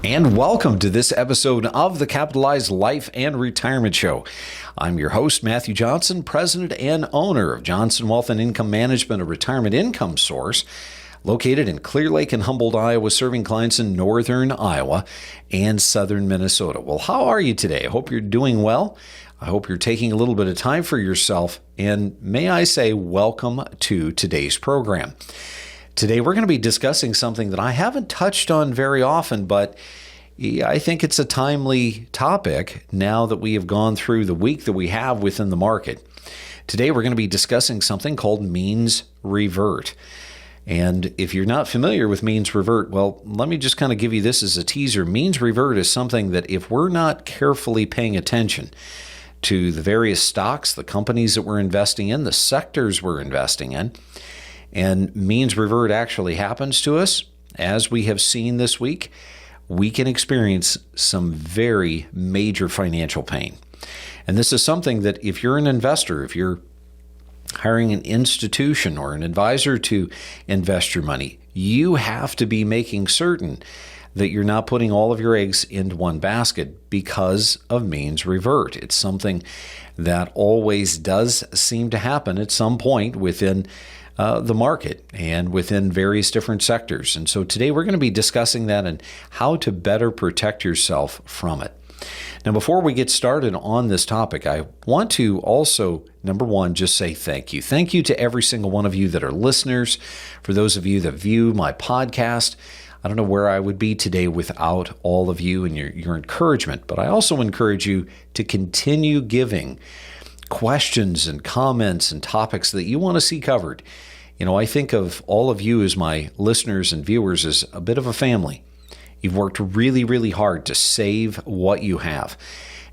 And welcome to this episode of the Capitalized Life and Retirement Show. I'm your host, Matthew Johnson, president and owner of Johnson Wealth and Income Management, a retirement income source located in Clear Lake and Humboldt, Iowa, serving clients in northern Iowa and southern Minnesota. Well, how are you today? I hope you're doing well. I hope you're taking a little bit of time for yourself. And may I say, welcome to today's program. Today, we're going to be discussing something that I haven't touched on very often, but I think it's a timely topic now that we have gone through the week that we have within the market. Today, we're going to be discussing something called means revert. And if you're not familiar with means revert, well, let me just kind of give you this as a teaser. Means revert is something that if we're not carefully paying attention to the various stocks, the companies that we're investing in, the sectors we're investing in, and means revert actually happens to us, as we have seen this week, we can experience some very major financial pain. And this is something that if you're an investor, if you're hiring an institution or an advisor to invest your money, you have to be making certain that you're not putting all of your eggs into one basket because of means revert. It's something that always does seem to happen at some point within the market and within various different sectors. And so today we're going to be discussing that and how to better protect yourself from it. Now, before we get started on this topic, I want to also, number one, just say thank you. Thank you to every single one of you that are listeners. For those of you that view my podcast, I don't know where I would be today without all of you and your encouragement, but I also encourage you to continue giving questions and comments and topics that you want to see covered. You know, I think of all of you as my listeners and viewers as a bit of a family. You've worked really, really hard to save what you have.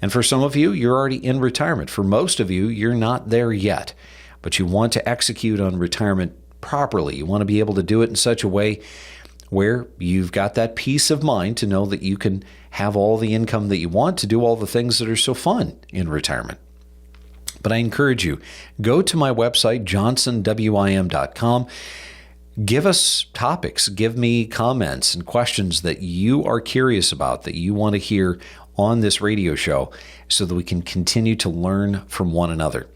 And for some of you, you're already in retirement. For most of you, you're not there yet, but you want to execute on retirement properly. You want to be able to do it in such a way where you've got that peace of mind to know that you can have all the income that you want to do all the things that are so fun in retirement. But I encourage you, go to my website, johnsonwim.com. Give us topics, give me comments and questions that you are curious about, that you want to hear on this radio show so that we can continue to learn from one another.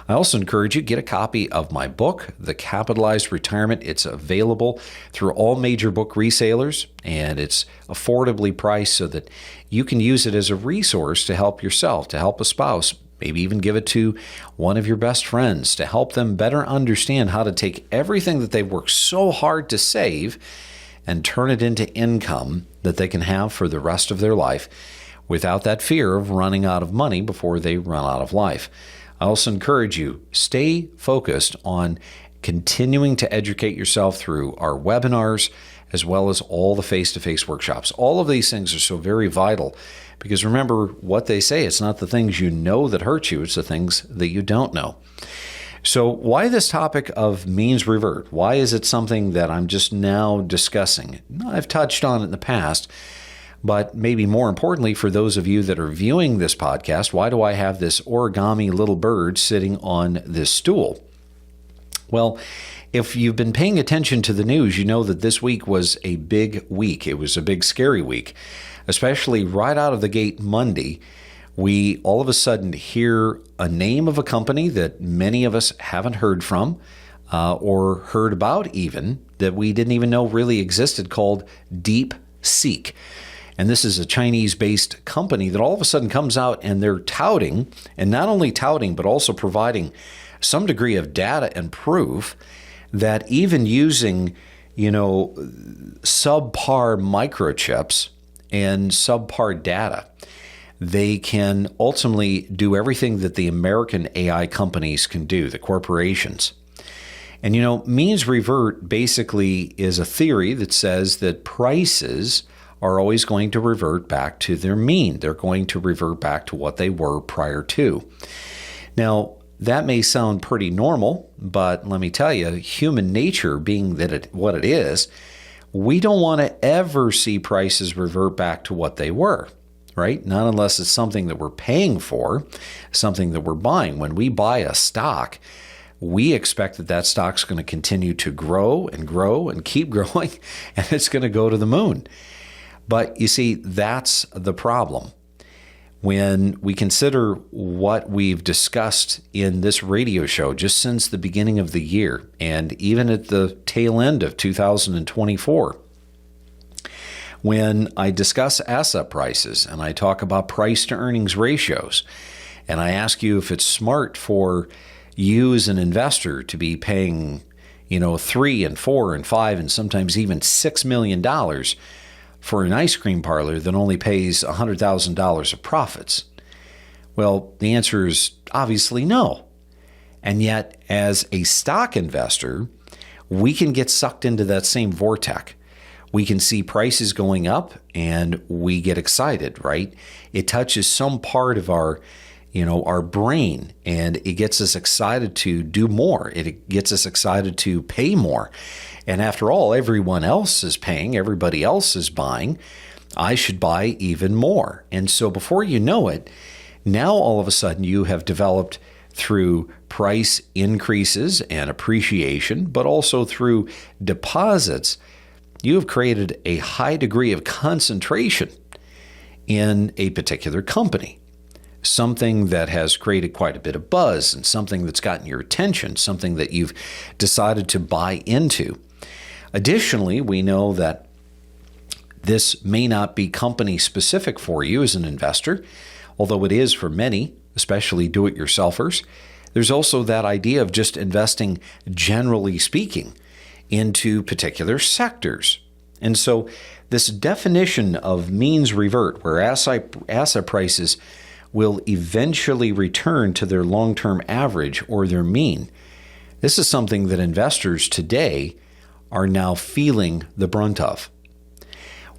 I also encourage you, get a copy of my book, The Capitalized Retirement. It's available through all major book resellers, and it's affordably priced so that you can use it as a resource to help yourself, to help a spouse, maybe even give it to one of your best friends to help them better understand how to take everything that they've worked so hard to save and turn it into income that they can have for the rest of their life without that fear of running out of money before they run out of life. I also encourage you, stay focused on continuing to educate yourself through our webinars as well as all the face-to-face workshops. All of these things are so very vital because remember what they say, it's not the things you know that hurt you, it's the things that you don't know. So why this topic of means revert? Why is it something that I'm just now discussing? I've touched on it in the past, but maybe more importantly for those of you that are viewing this podcast, why do I have this origami little bird sitting on this stool? Well, if you've been paying attention to the news, you know that this week was a big week. It was a big, scary week, especially right out of the gate Monday. We all of a sudden hear a name of a company that many of us haven't heard from or heard about even, that we didn't even know really existed, called DeepSeek. And this is a Chinese-based company that all of a sudden comes out and they're touting, and not only touting, but also providing some degree of data and proof that even using, subpar microchips and subpar data, they can ultimately do everything that the American AI companies can do, the corporations. And, means revert basically is a theory that says that prices are always going to revert back to their mean. They're going to revert back to what they were prior to. Now, that may sound pretty normal, but let me tell you, human nature being what it is, we don't want to ever see prices revert back to what they were, right? Not unless it's something that we're paying for, something that we're buying. When we buy a stock, we expect that stock's going to continue to grow and grow and keep growing, and it's going to go to the moon. But you see, that's the problem. When we consider what we've discussed in this radio show just since the beginning of the year, and even at the tail end of 2024, when I discuss asset prices and I talk about price to earnings ratios, and I ask you if it's smart for you as an investor to be paying, $3 and $4 and $5 and sometimes even $6 million for an ice cream parlor that only pays $100,000 of profits? Well, the answer is obviously no. And yet, as a stock investor, we can get sucked into that same vortex. We can see prices going up and we get excited, right? It touches some part of our brain, and it gets us excited to do more. It gets us excited to pay more. And after all, everyone else is paying, everybody else is buying. I should buy even more. And so before you know it, now all of a sudden you have developed, through price increases and appreciation, but also through deposits, you have created a high degree of concentration in a particular company. Something that has created quite a bit of buzz and something that's gotten your attention, something that you've decided to buy into. Additionally, we know that this may not be company specific for you as an investor, although it is for many, especially do-it-yourselfers. There's also that idea of just investing, generally speaking, into particular sectors. And so this definition of means revert, where asset prices will eventually return to their long-term average or their mean, this is something that investors today are now feeling the brunt of.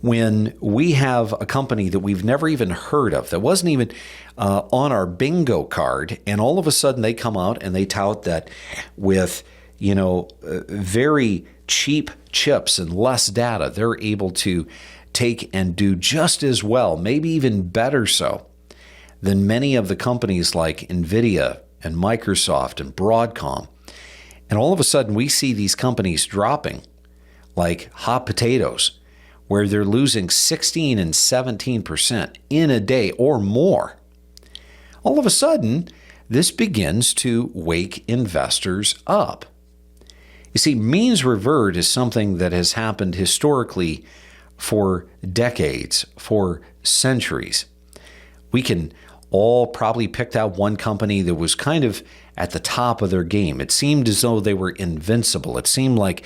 When we have a company that we've never even heard of, that wasn't even on our bingo card, and all of a sudden they come out and they tout that with very cheap chips and less data, they're able to take and do just as well, maybe even better so, than many of the companies like NVIDIA and Microsoft and Broadcom. And all of a sudden we see these companies dropping like hot potatoes, where they're losing 16 and 17% in a day or more. All of a sudden, this begins to wake investors up. You see, means revert is something that has happened historically for decades, for centuries. We can all probably pick out one company that was kind of at the top of their game. It seemed as though they were invincible. It seemed like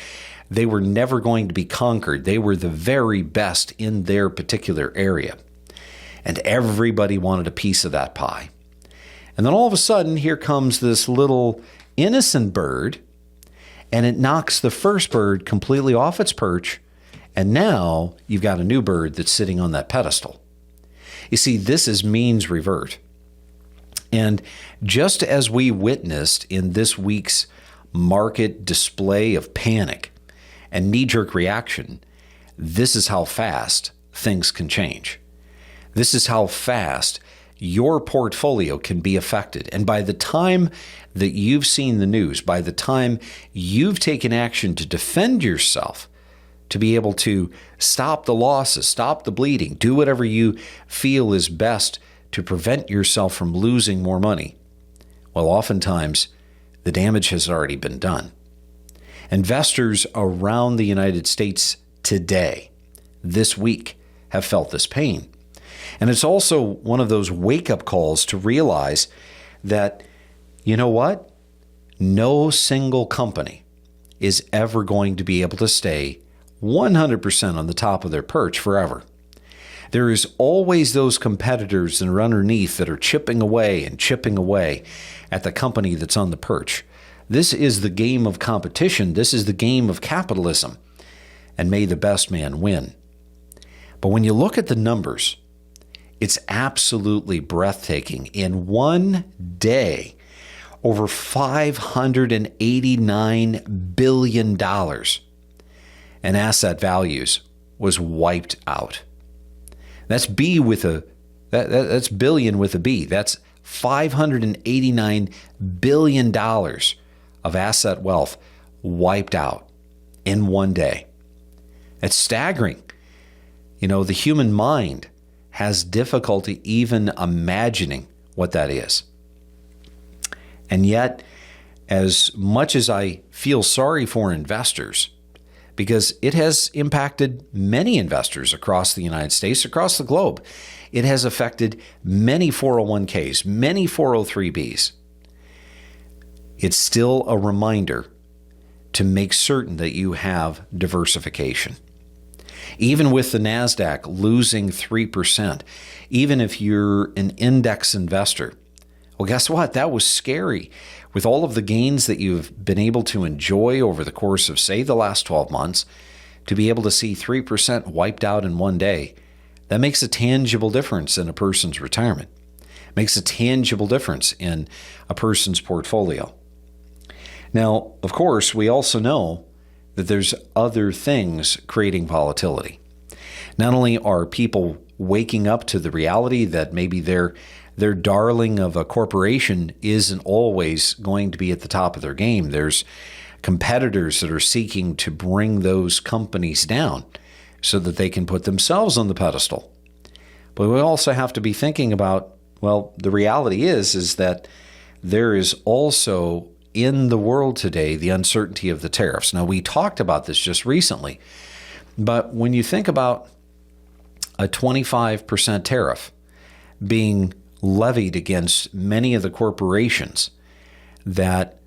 they were never going to be conquered. They were the very best in their particular area. And everybody wanted a piece of that pie. And then all of a sudden, here comes this little innocent bird, and it knocks the first bird completely off its perch, and now you've got a new bird that's sitting on that pedestal. You see, this is means revert. And just as we witnessed in this week's market display of panic and knee-jerk reaction, this is how fast things can change. This is how fast your portfolio can be affected. And by the time that you've seen the news, by the time you've taken action to defend yourself, to be able to stop the losses, stop the bleeding, do whatever you feel is best to prevent yourself from losing more money, well, oftentimes the damage has already been done. Investors around the United States today, this week, have felt this pain. And it's also one of those wake-up calls to realize that, you know what? No single company is ever going to be able to stay 100% on the top of their perch forever. There is always those competitors that are underneath that are chipping away at the company that's on the perch. This is the game of competition. This is the game of capitalism. And may the best man win. But when you look at the numbers, it's absolutely breathtaking. In one day, over $589 billion in asset values was wiped out. That's that's billion with a B. That's $589 billion of asset wealth wiped out in one day. It's staggering. The human mind has difficulty even imagining what that is. And yet, as much as I feel sorry for investors, because it has impacted many investors across the United States, across the globe, it has affected many 401ks, many 403bs. It's still a reminder to make certain that you have diversification. Even with the NASDAQ losing 3%, even if you're an index investor, well, guess what? That was scary. With all of the gains that you've been able to enjoy over the course of, say, the last 12 months, to be able to see 3% wiped out in one day, that makes a tangible difference in a person's retirement. It makes a tangible difference in a person's portfolio. Now, of course, we also know that there's other things creating volatility. Not only are people waking up to the reality that maybe their darling of a corporation isn't always going to be at the top of their game. There's competitors that are seeking to bring those companies down so that they can put themselves on the pedestal. But we also have to be thinking about, well, the reality is that there is also in the world today the uncertainty of the tariffs. Now, we talked about this just recently, but when you think about a 25% tariff being levied against many of the corporations that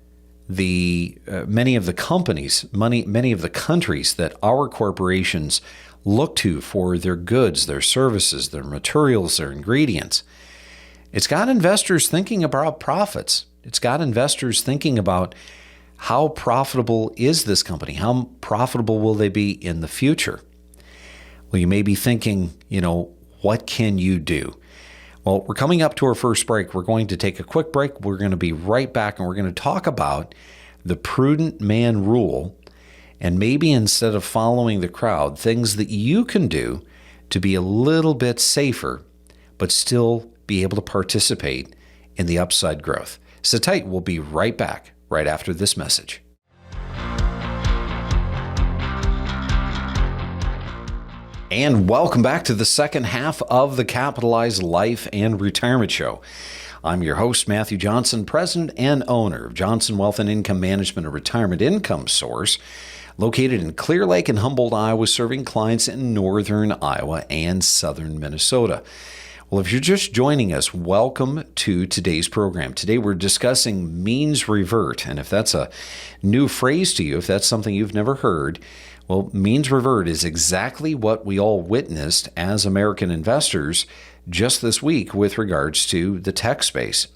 many of the companies, many of the countries that our corporations look to for their goods, their services, their materials, their ingredients, it's got investors thinking about profits. It's got investors thinking about how profitable is this company? How profitable will they be in the future? Well, you may be thinking, what can you do? Well, we're coming up to our first break. We're going to take a quick break. We're going to be right back, and we're going to talk about the prudent man rule, and maybe instead of following the crowd, things that you can do to be a little bit safer, but still be able to participate in the upside growth. Sit tight. We'll be right back right after this message. And welcome back to the second half of the Capitalized Life and Retirement Show. I'm your host, Matthew Johnson, president and owner of Johnson Wealth and Income Management, a retirement income source located in Clear Lake and Humboldt, Iowa, serving clients in northern Iowa and southern Minnesota. Well, if you're just joining us, welcome to today's program. Today we're discussing means revert, and if that's a new phrase to you, if that's something you've never heard, well, means revert is exactly what we all witnessed as American investors just this week with regards to the tech space.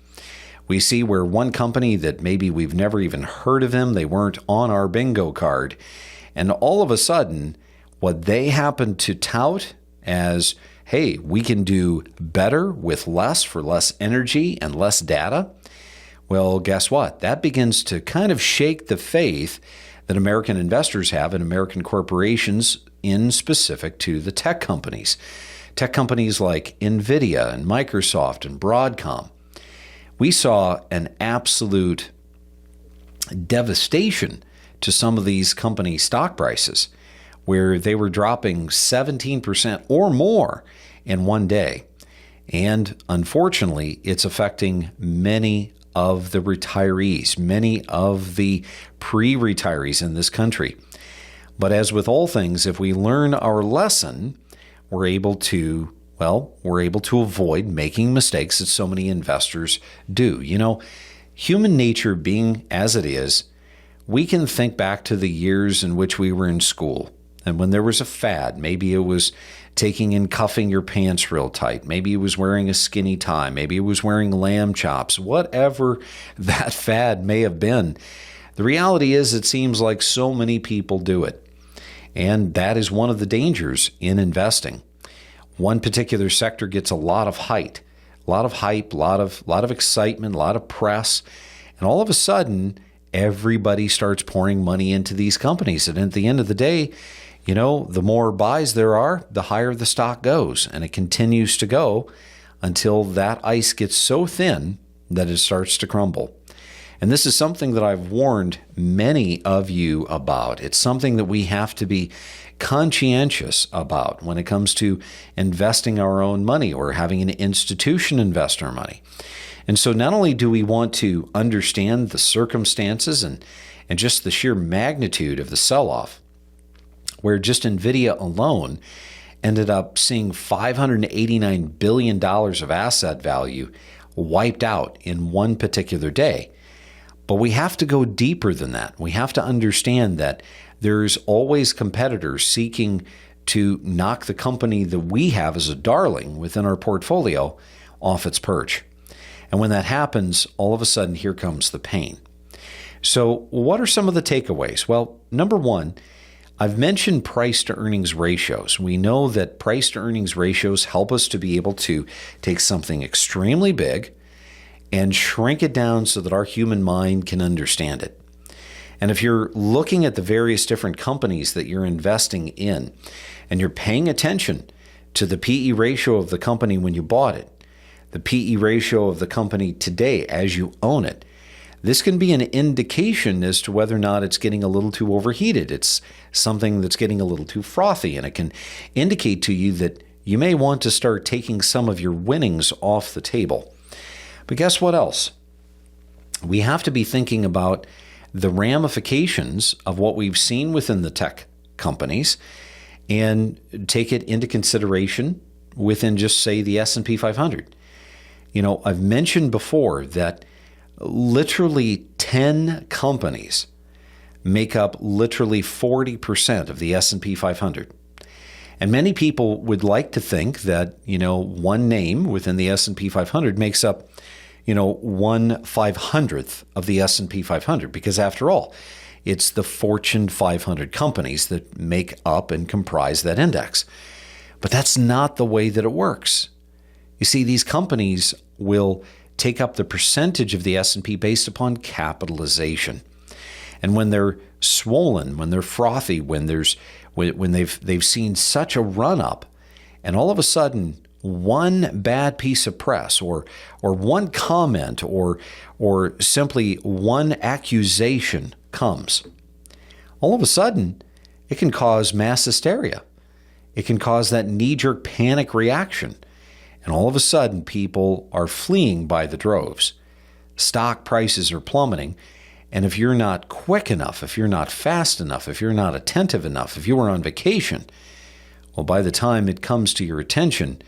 We see where one company that maybe we've never even heard of them, they weren't on our bingo card, and all of a sudden, what they happen to tout as, hey, we can do better with less for less energy and less data, well, guess what? That begins to kind of shake the faith that American investors have in American corporations in specific to the tech companies. Tech companies like NVIDIA and Microsoft and Broadcom. We saw an absolute devastation to some of these company stock prices where they were dropping 17% or more in one day. And unfortunately, it's affecting many of the retirees, many of the pre-retirees in this country. But as with all things, if we learn our lesson, we're able to avoid making mistakes that so many investors do. Human nature being as it is, we can think back to the years in which we were in school. And when there was a fad, maybe it was taking and cuffing your pants real tight. Maybe it was wearing a skinny tie. Maybe it was wearing lamb chops. Whatever that fad may have been, the reality is it seems like so many people do it. And that is one of the dangers in investing. One particular sector gets a lot of hype, a lot of excitement, a lot of press. And all of a sudden, everybody starts pouring money into these companies. And at the end of the day, the more buys there are, the higher the stock goes. And it continues to go until that ice gets so thin that it starts to crumble. And this is something that I've warned many of you about. It's something that we have to be conscientious about when it comes to investing our own money or having an institution invest our money. And so not only do we want to understand the circumstances and just the sheer magnitude of the sell-off, where just NVIDIA alone ended up seeing $589 billion of asset value wiped out in one particular day. But we have to go deeper than that. We have to understand that there's always competitors seeking to knock the company that we have as a darling within our portfolio off its perch. And when that happens, all of a sudden, here comes the pain. So what are some of the takeaways? Well, number one, I've mentioned price to earnings ratios. We know that price to earnings ratios help us to be able to take something extremely big and shrink it down so that our human mind can understand it. And if you're looking at the various different companies that you're investing in and you're paying attention to the PE ratio of the company when you bought it, the PE ratio of the company today as you own it, this can be an indication as to whether or not it's getting a little too overheated. It's something that's getting a little too frothy, and it can indicate to you that you may want to start taking some of your winnings off the table. But guess what else? We have to be thinking about the ramifications of what we've seen within the tech companies and take it into consideration within just, say, the S&P 500. I've mentioned before that literally 10 companies make up literally 40% of the S&P 500. And many people would like to think that, one name within the S&P 500 makes up, 1/500th of the S&P 500, because after all, it's the Fortune 500 companies that make up and comprise that index. But that's not the way that it works. You see, these companies will take up the percentage of the S&P based upon capitalization. And when they're swollen, when they're frothy, when they've seen such a run up, and all of a sudden one bad piece of press or one comment or simply one accusation comes, all of a sudden it can cause mass hysteria. It can cause that knee-jerk panic reaction. And all of a sudden, people are fleeing by the droves. Stock prices are plummeting. And if you're not quick enough, if you're not fast enough, if you're not attentive enough, if you were on vacation, well, by the time it comes to your attention,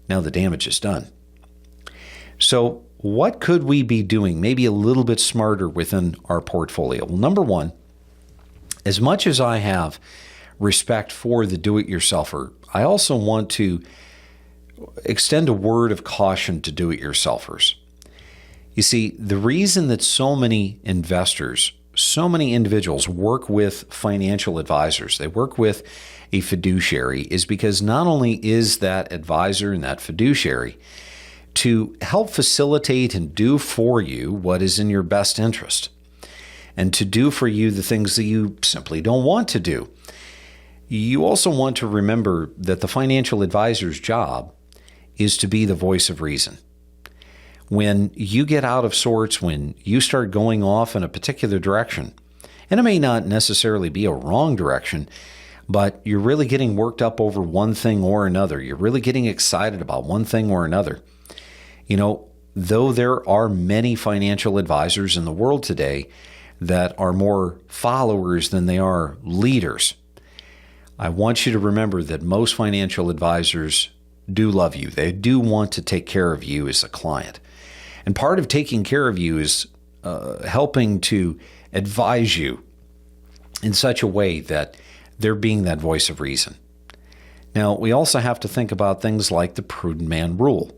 now the damage is done. So what could we be doing maybe a little bit smarter within our portfolio? Well, number one, as much as I have respect for the do-it-yourselfer, I also want to extend a word of caution to do-it-yourselfers. You see, the reason that so many investors, so many individuals work with financial advisors, they work with a fiduciary, is because not only is that advisor and that fiduciary to help facilitate and do for you what is in your best interest, and to do for you the things that you simply don't want to do. You also want to remember that the financial advisor's job is to be the voice of reason. When you get out of sorts, when you start going off in a particular direction, and it may not necessarily be a wrong direction, but you're really getting worked up over one thing or another, you're really getting excited about one thing or another. Though there are many financial advisors in the world today that are more followers than they are leaders, I want you to remember that most financial advisors do love you. They do want to take care of you as a client. And part of taking care of you is helping to advise you in such a way that they're being that voice of reason. Now, we also have to think about things like the prudent man rule.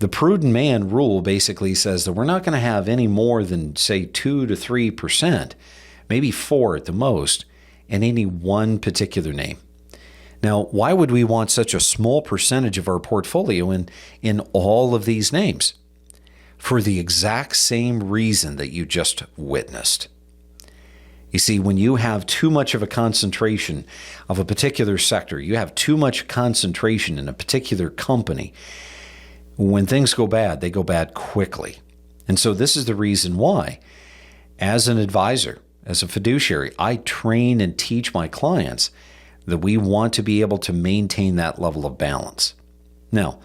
The prudent man rule basically says that we're not going to have any more than, say, 2 to 3%, maybe 4 at the most, in any one particular name. Now, why would we want such a small percentage of our portfolio in all of these names? For the exact same reason that you just witnessed. You see, when you have too much of a concentration of a particular sector, you have too much concentration in a particular company, when things go bad, they go bad quickly. And so this is the reason why As an advisor, as a fiduciary, I train and teach my clients that we want to be able to maintain that level of balance. Now,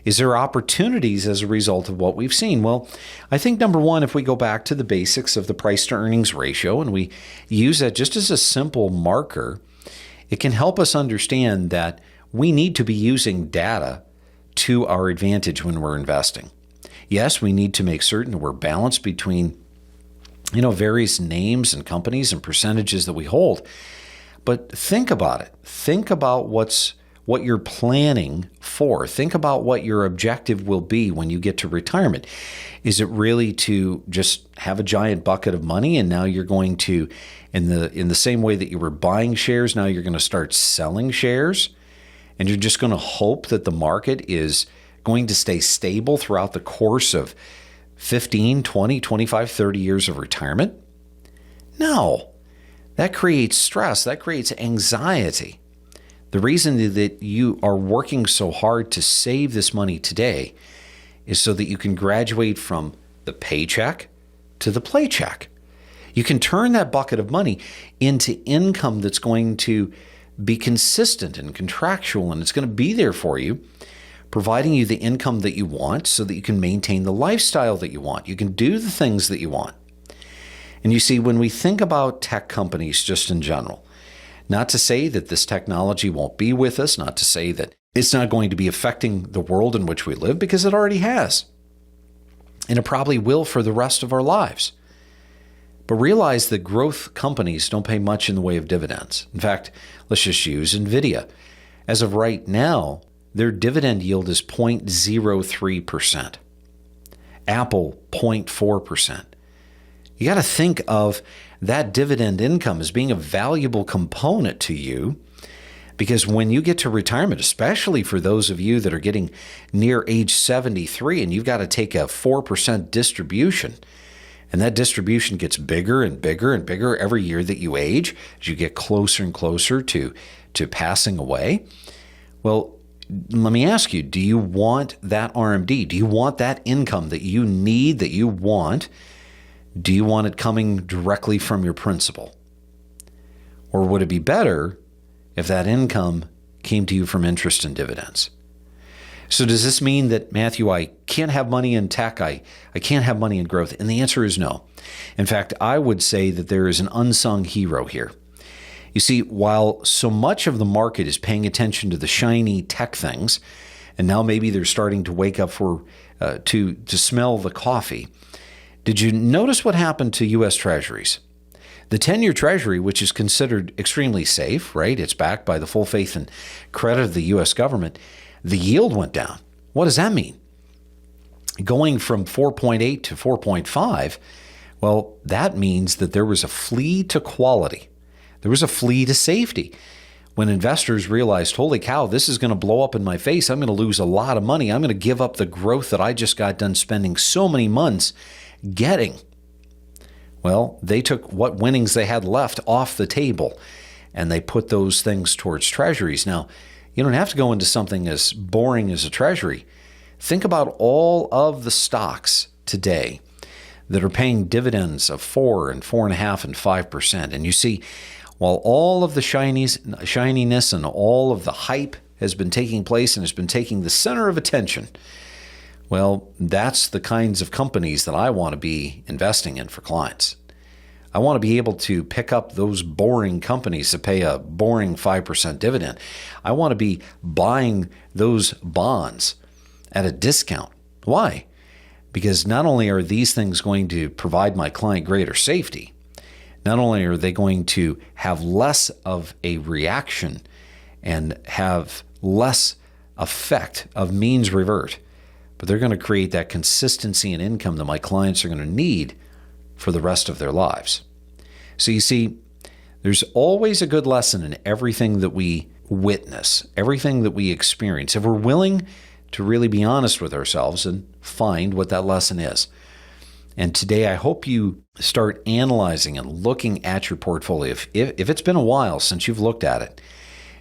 is there opportunities as a result of what we've seen? Well, I think number one, if we go back to the basics of the price to earnings ratio and we use that just as a simple marker, it can help us understand that we need to be using data to our advantage when we're investing. Yes, we need to make certain that we're balanced between various names and companies and percentages that we hold. But think about it. Think about what you're planning for. Think about what your objective will be when you get to retirement. Is it really to just have a giant bucket of money and now you're going to, in the same way that you were buying shares, now you're going to start selling shares? And you're just going to hope that the market is going to stay stable throughout the course of 15, 20, 25, 30 years of retirement? No. That creates stress. That creates anxiety. The reason that you are working so hard to save this money today is so that you can graduate from the paycheck to the playcheck. You can turn that bucket of money into income that's going to be consistent and contractual, and it's going to be there for you, providing you the income that you want so that you can maintain the lifestyle that you want. You can do the things that you want. And you see, when we think about tech companies just in general, not to say that this technology won't be with us, not to say that it's not going to be affecting the world in which we live, because it already has. And it probably will for the rest of our lives. But realize that growth companies don't pay much in the way of dividends. In fact, let's just use NVIDIA. As of right now, their dividend yield is 0.03%. Apple, 0.4%. You got to think of that dividend income as being a valuable component to you, because when you get to retirement, especially for those of you that are getting near age 73 and you've got to take a 4% distribution, and that distribution gets bigger and bigger and bigger every year that you age, as you get closer and closer to passing away. Well, let me ask you, do you want that RMD? Do you want that income that you need, that you want? Do you want it coming directly from your principal? Or would it be better if that income came to you from interest and dividends? So does this mean that, Matthew, I can't have money in tech, I can't have money in growth? And the answer is no. In fact, I would say that there is an unsung hero here. You see, while so much of the market is paying attention to the shiny tech things, and now maybe they're starting to wake up to smell the coffee, did you notice what happened to U.S. Treasuries? The 10-year Treasury, which is considered extremely safe, right? It's backed by the full faith and credit of the U.S. government. The yield went down. What does that mean? Going from 4.8 to 4.5, well, that means that there was a flee to quality. There was a flee to safety. When investors realized, holy cow, this is going to blow up in my face. I'm going to lose a lot of money. I'm going to give up the growth that I just got done spending so many months getting. Well, they took what winnings they had left off the table, and they put those things towards treasuries. Now, you don't have to go into something as boring as a treasury. Think about all of the stocks today that are paying dividends of 4 and 4.5 and 5%. And you see, while all of the shininess and all of the hype has been taking place and has been taking the center of attention, well, that's the kinds of companies that I want to be investing in for clients. I want to be able to pick up those boring companies that pay a boring 5% dividend. I want to be buying those bonds at a discount. Why? Because not only are these things going to provide my client greater safety, not only are they going to have less of a reaction and have less effect of means revert, but they're going to create that consistency in income that my clients are going to need for the rest of their lives. So you see, there's always a good lesson in everything that we witness, everything that we experience, if we're willing to really be honest with ourselves and find what that lesson is. And today, I hope you start analyzing and looking at your portfolio. If it's been a while since you've looked at it,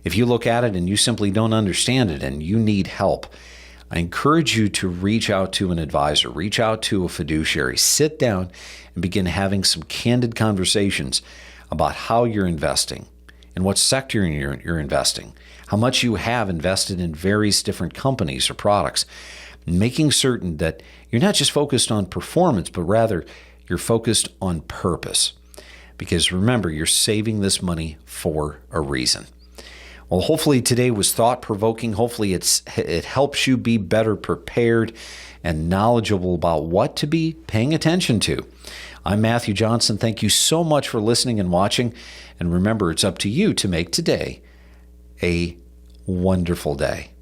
if you look at it and you simply don't understand it and you need help, I encourage you to reach out to an advisor, reach out to a fiduciary, sit down and begin having some candid conversations about how you're investing, in what sector you're investing, how much you have invested in various different companies or products, making certain that you're not just focused on performance, but rather you're focused on purpose. Because remember, you're saving this money for a reason. Well, hopefully today was thought-provoking. Hopefully it helps you be better prepared and knowledgeable about what to be paying attention to. I'm Matthew Johnson. Thank you so much for listening and watching. And remember, it's up to you to make today a wonderful day.